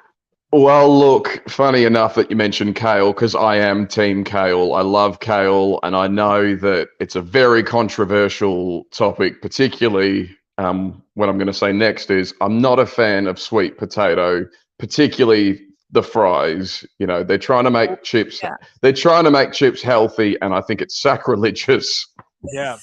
Well, look, funny enough that you mentioned kale, because I am team kale. I love kale, and I know that it's a very controversial topic, particularly what I'm going to say next is I'm not a fan of sweet potato, particularly the fries. They're trying to make chips. Yeah. They're trying to make chips healthy, and I think it's sacrilegious. Yeah.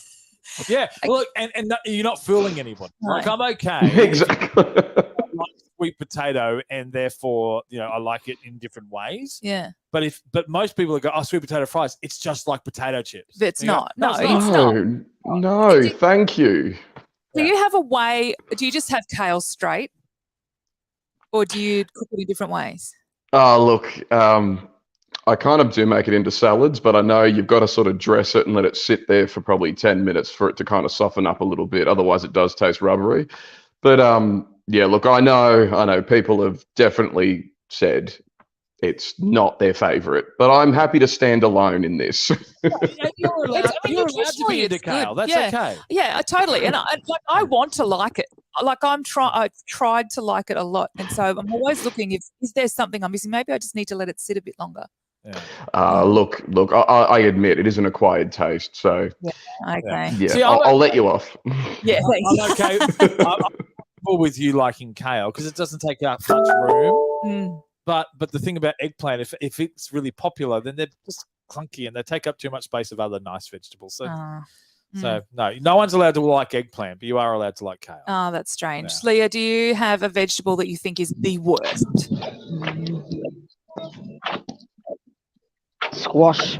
Yeah. Look, and you're not fooling anybody. No. Like I'm okay. Exactly. I like sweet potato, and therefore, I like it in different ways. Yeah. But most people go, oh, sweet potato fries, it's just like potato chips. But it's not. No, it's not. No, thank you. Do you have a way? Do you just have kale straight, or do you cook it in different ways? Oh, look, I kind of do make it into salads, but I know you've got to sort of dress it and let it sit there for probably 10 minutes for it to kind of soften up a little bit. Otherwise, it does taste rubbery. But yeah, look, I know people have definitely said it's not their favorite, but I'm happy to stand alone in this. You're allowed to be into kale. That's okay. Yeah, totally. And I want to like it. Like I've tried to like it a lot, and so I'm always looking is there something I'm missing? Maybe I just need to let it sit a bit longer. Yeah. Look, I admit it is an acquired taste, so okay. Yeah, See, I'll let you off. Yeah, I'm okay. I'm with you liking kale because it doesn't take up much room. But the thing about eggplant, if it's really popular, then they're just clunky and they take up too much space of other nice vegetables. So no one's allowed to like eggplant, but you are allowed to like kale. Oh, that's strange. Yeah. Leah, do you have a vegetable that you think is the worst? Squash.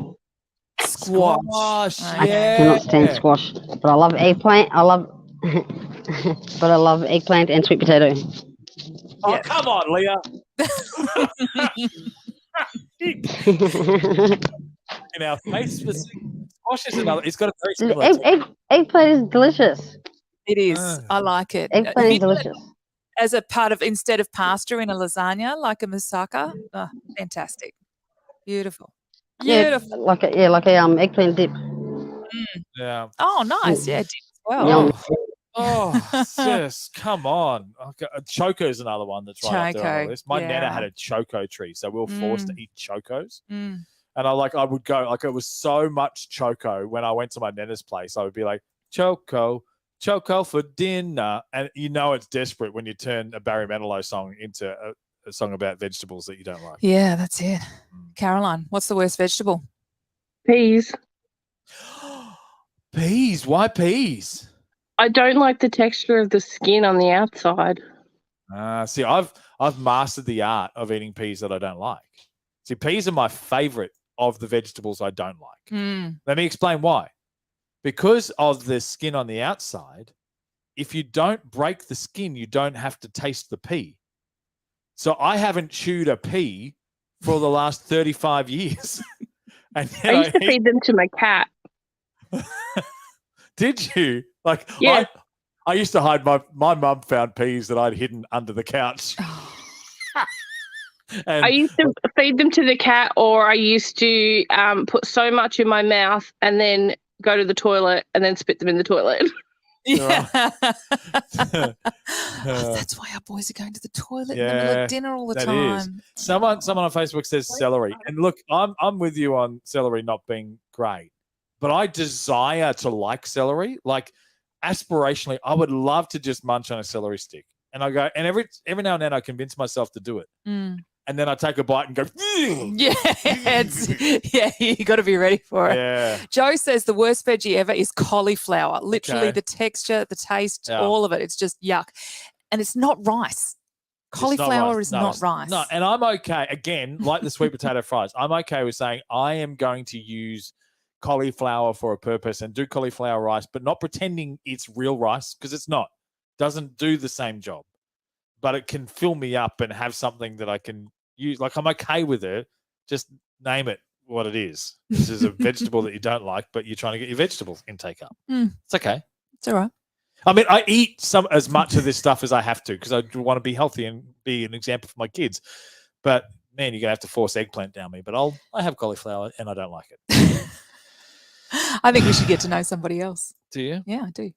Squash. I cannot stand squash, but I love eggplant. But I love eggplant and sweet potato. Oh, come on, Leah. In our face, squash is another. It's got a very similar. Eggplant is delicious. It is. I like it. Eggplant is delicious. As a part of, instead of pasta in a lasagna, like a moussaka, fantastic, beautiful. Beautiful. Like a eggplant dip. Yeah. Oh, nice. Yeah, dip as well. Oh, sis, come on. Okay. Choco is another one that's right up there on the list. My nana had a choco tree, so we were forced to eat chocos. And I would go, like, it was so much choco when I went to my nana's place. I would be like, choco for dinner. And it's desperate when you turn a Barry Manilow song into a song about vegetables that you don't like. Yeah, that's it. Caroline, what's the worst vegetable? Peas. Peas? Why peas? I don't like the texture of the skin on the outside. See, I've mastered the art of eating peas that I don't like. See, peas are my favorite of the vegetables I don't like. Let me explain why. Because of the skin on the outside, if you don't break the skin, you don't have to taste the pea. So I haven't chewed a pea for the last 35 years. And I used to feed them to my cat. Did you? Yeah. I used to hide my mum found peas that I'd hidden under the couch. I used to feed them to the cat, or I used to put so much in my mouth and then go to the toilet and then spit them in the toilet. Yeah. That's why our boys are going to the toilet in the middle of dinner all the time. Is. Someone on Facebook says celery. And look, I'm with you on celery not being great. But I desire to like celery. Like aspirationally, I would love to just munch on a celery stick. And I go, and every now and then I convince myself to do it. And then I take a bite and go, yeah, you got to be ready for it. Yeah. Joe says the worst veggie ever is cauliflower. Literally the texture, the taste, all of it. It's just yuck. And it's not rice. Cauliflower is not rice. No, and I'm okay. Again, like the sweet potato fries, I'm okay with saying I am going to use cauliflower for a purpose and do cauliflower rice, but not pretending it's real rice because it's not. Doesn't do the same job. But it can fill me up and have something that I can use. Like I'm okay with it. Just name it what it is. This is a vegetable that you don't like, but you're trying to get your vegetable intake up. It's okay. It's all right. I mean, I eat as much of this stuff as I have to because I want to be healthy and be an example for my kids. But man, you're gonna have to force eggplant down me. But I have cauliflower and I don't like it. I think we should get to know somebody else. Do you? Yeah, I do.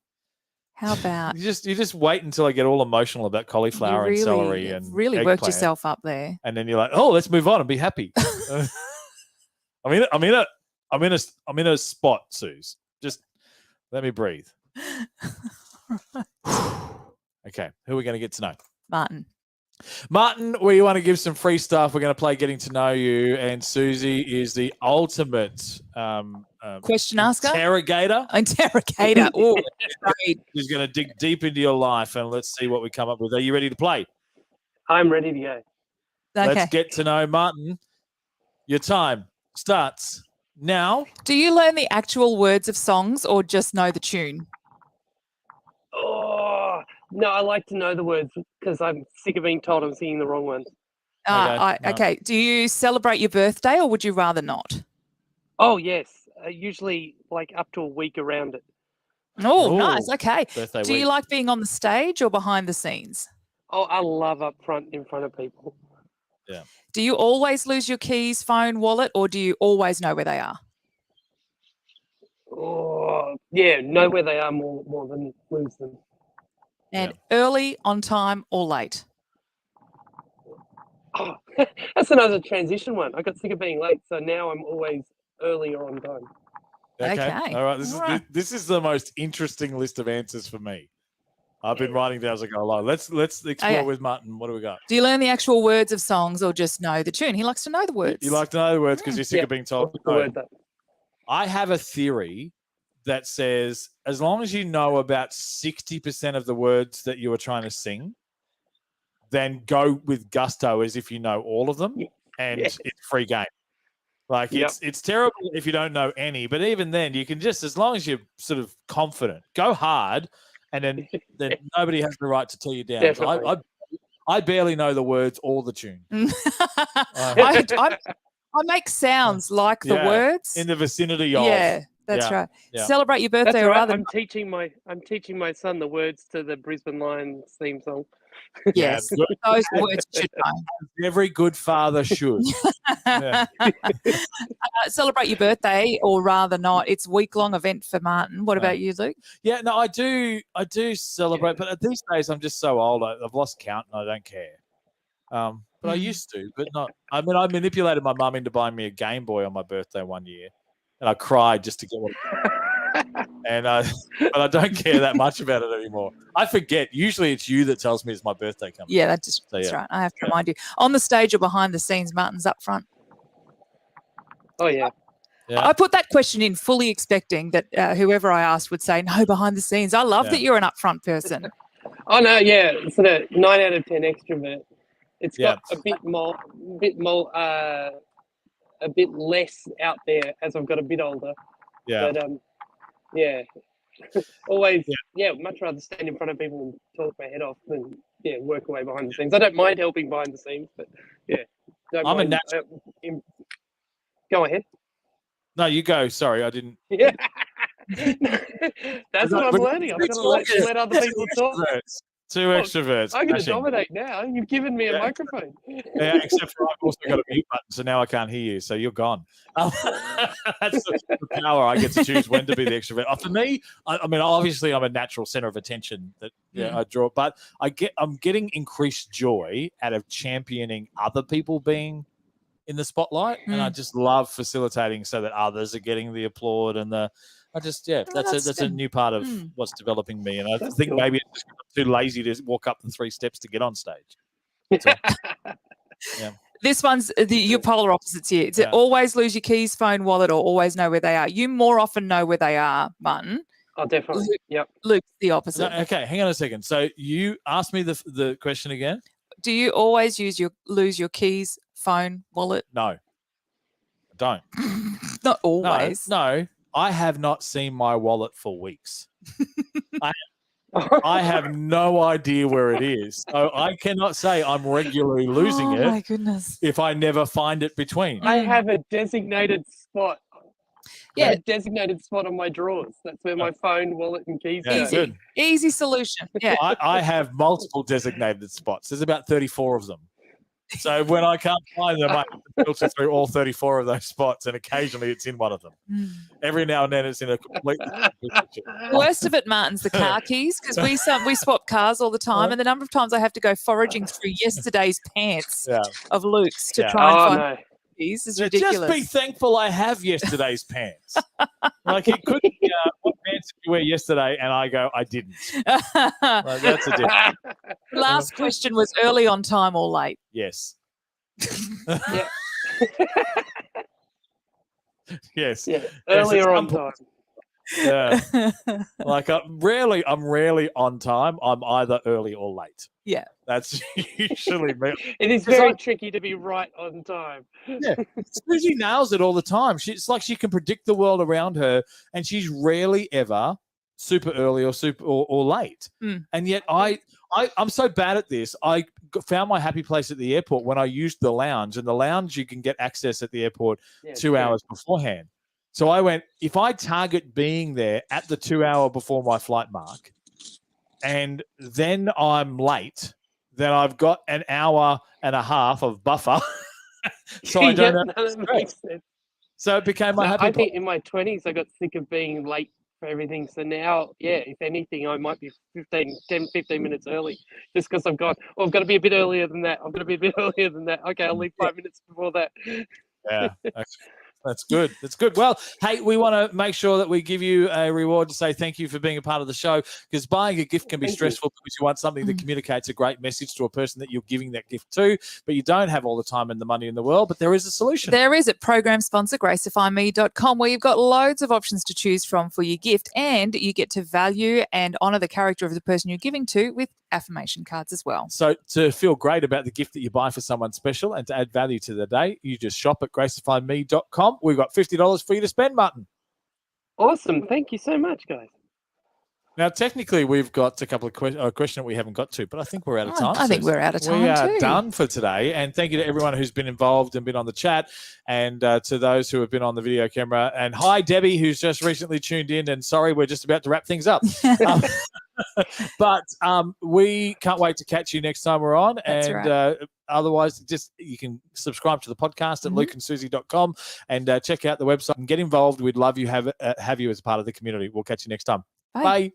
How about you just wait until I get all emotional about cauliflower and celery and really eggplant, worked yourself up there. and then you're like, oh, let's move on and be happy. I'm in a spot, Suze. Just let me breathe. Okay, who are we going to get to know? Martin, we want to give some free stuff. We're going to play Getting to Know You, and Susie is the ultimate question asker, interrogator. Oh, great! She's going to dig deep into your life, and let's see what we come up with. Are you ready to play? I'm ready to go. Okay. Let's get to know Martin. Your time starts now. Do you learn the actual words of songs or just know the tune? Oh, no, I like to know the words because I'm sick of being told I'm singing the wrong ones. Okay. Do you celebrate your birthday or would you rather not? Oh, yes. Usually like up to a week around it. Oh, nice. Okay. Birthday Do week. you like being on the stage or behind the scenes? Oh, I love up front in front of people. Yeah. Do you always lose your keys, phone, wallet, or do you always know where they are? Oh, yeah, know where they are more than lose them. And early, on time, or late? Oh, that's another transition one. I got sick of being late, so now I'm always early or on time. Okay. All right. This is the most interesting list of answers for me. I've been writing down as I go along. Let's explore with Martin. What do we got? Do you learn the actual words of songs or just know the tune? He likes to know the words. You like to know the words because you're sick of being told. I have a theory that says as long as you know about 60% of the words that you are trying to sing, then go with gusto as if you know all of them, and it's free game. Like it's terrible if you don't know any, but even then you can just, as long as you're sort of confident, go hard, and then nobody has the right to tell you down. So I barely know the words or the tune. I make sounds like the words in the vicinity of. Yeah, that's right. Yeah. Celebrate your birthday, that's or right. rather. I'm teaching my son the words to the Brisbane Lions theme song. Yes, those words should know. Every good father should. Celebrate your birthday, or rather not. It's a week-long event for Martin. What about you, Luke? Yeah, no, I do celebrate, but these days I'm just so old. I've lost count and I don't care. But I used to, but not. I mean, I manipulated my mum into buying me a Game Boy on my birthday one year, and I cried just to get one. But I don't care that much about it anymore. I forget. Usually it's you that tells me it's my birthday coming. Yeah, that's right. I have to remind you. On the stage or behind the scenes, Martin's up front. Oh, yeah. I put that question in fully expecting that whoever I asked would say, no, behind the scenes. I love that you're an upfront person. Oh, no, yeah. It's a 9 out of 10 extrovert. It's got a bit less out there as I've got a bit older. Yeah. But, always, much rather stand in front of people and talk my head off than, work away behind the scenes. I don't mind helping behind the scenes, but, I'm a natural. Go ahead. No, you go. Sorry, I didn't. Yeah. That's what I'm learning. I'm going to let other people talk. Two extroverts. I'm going to dominate now. You've given me a microphone. Yeah, except for I've also got a mute button, so now I can't hear you. So you're gone. That's the power. I get to choose when to be the extrovert. For me, I mean, obviously, I'm a natural center of attention that I draw, but I'm getting increased joy out of championing other people being in the spotlight, and I just love facilitating so that others are getting the applaud and the. That's a new part of what's developing me, and I think maybe it's just I'm too lazy to walk up the 3 steps to get on stage. Yeah. This one's your polar opposites here. It's always lose your keys, phone, wallet, or always know where they are. You more often know where they are, Martin. Oh, definitely. Yep. Luke's the opposite. No, okay, hang on a second. So you asked me the question again. Do you always lose your keys, phone, wallet? No, I don't. Not always. No. I have not seen my wallet for weeks. I have no idea where it is. So I cannot say I'm regularly losing it. Oh, my goodness. If I never find it between. I have a designated spot. Yeah. A designated spot on my drawers. That's where my phone, wallet, and keys go. Good. Easy solution. Yeah. I have multiple designated spots. There's about 34 of them. So when I can't find them, I have to filter through all 34 of those spots, and occasionally it's in one of them. Every now and then it's in a completely Worst of it, Martin's the car keys, because we swap cars all the time, and the number of times I have to go foraging through yesterday's pants of Luke's to try and find keys is ridiculous. Just be thankful I have yesterday's pants. Like it could be what pants did you wear yesterday, and I go, I didn't. Like, that's a difference. Last question was early on time or late? Yes. Yeah. Yes. Yeah. Earlier on time. Yeah. Like I'm rarely on time. I'm either early or late. Yeah. That's usually me. It is very tricky to be right on time. Yeah. Susie nails it all the time. It's like she can predict the world around her, and she's rarely ever super early or late. And yet I'm so bad at this. I found my happy place at the airport when I used the lounge, and the lounge you can get access at the airport 2 hours beforehand. So I went, if I target being there at the 2 hour before my flight mark, and then I'm late, then I've got an hour and a half of buffer. So I don't have that makes sense. So it became my happy I think in my 20s, I got sick of being late for everything. So now, if anything, I might be 10, 15 minutes early just because I've got to be a bit earlier than that. I've got to be a bit earlier than that. Okay, I'll leave 5 minutes before that. Yeah. That's good. That's good. Well, hey, we want to make sure that we give you a reward to say thank you for being a part of the show, because buying a gift can be stressful because you want something that communicates a great message to a person that you're giving that gift to, but you don't have all the time and the money in the world. But there is a solution. There is at program sponsor gracefyme.com, where you've got loads of options to choose from for your gift, and you get to value and honour the character of the person you're giving to with affirmation cards as well. So to feel great about the gift that you buy for someone special and to add value to the day, you just shop at gracefyme.com. We've got $50 for you to spend, Martin. Awesome. Thank you so much, guys. Now, technically, we've got a couple of questions that we haven't got to, but I think we're out of time. I think we're out of time. We are done for today. And thank you to everyone who's been involved and been on the chat, and to those who have been on the video camera. And hi, Debbie, who's just recently tuned in. And sorry, we're just about to wrap things up. But we can't wait to catch you next time we're on. That's and right. Otherwise, just you can subscribe to the podcast at lukeandsusie.com and check out the website and get involved. We'd love you have you as part of the community. We'll catch you next time. Bye. Bye.